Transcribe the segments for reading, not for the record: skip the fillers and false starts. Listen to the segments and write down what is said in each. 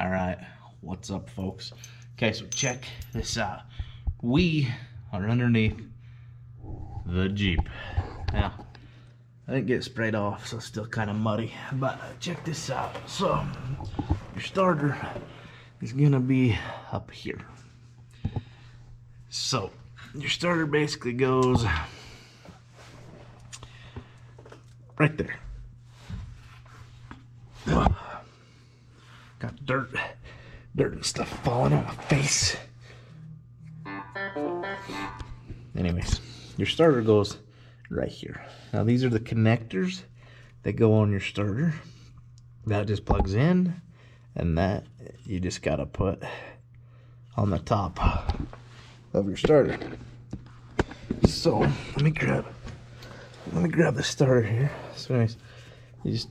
All right, what's up, folks? Okay, so check this out. We are underneath the Jeep. Now, I didn't get it sprayed off, so it's still kind of muddy, but check this out. So, your starter is gonna be up here. So, your starter basically goes right there. Got dirt and stuff falling on my face. Anyways, your starter goes right here. Now these are the connectors that go on your starter. That just plugs in, and that you just gotta put on the top of your starter. So let me grab the starter here. So anyways, you just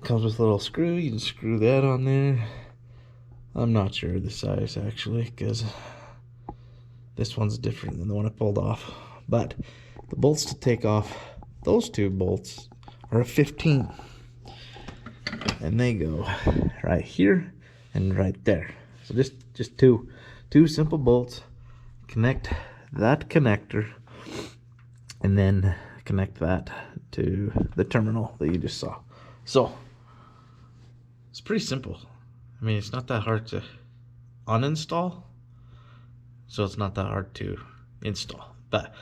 comes with a little screw. You can screw that on there. I'm not sure of the size actually, because this one's different than the one I pulled off. But the bolts to take off those two bolts are a 15, and they go right here and right there. So just two simple bolts. Connect that connector, and then connect that to the terminal that you just saw. So it's pretty simple. I mean, it's not that hard to uninstall, so it's not that hard to install. But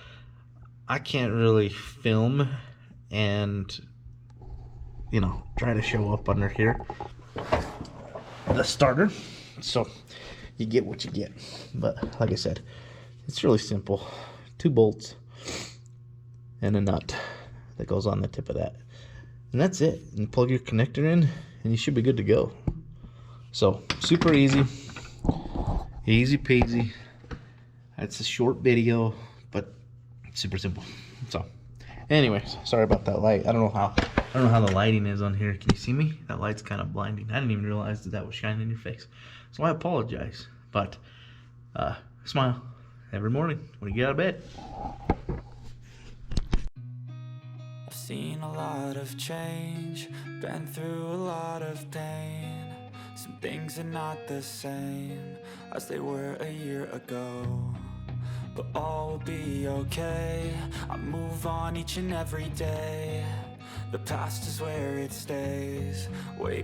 I can't really film and, you know, try to show up under here the starter. So you get what you get. But like I said, it's really simple. 2 bolts and a nut that goes on the tip of that. And that's it. And plug your connector in and you should be good to go. So super easy. Easy peasy. That's a short video, but super simple. So anyways, sorry about that light. I don't know how the lighting is on here. Can you see me? That light's kind of blinding. I didn't even realize that was shining in your face. So I apologize. But smile every morning when you get out of bed. I've seen a lot of change, been through a lot of pain. Some things are not the same as they were a year ago, but all will be okay. I move on each and every day. The past is where it stays, way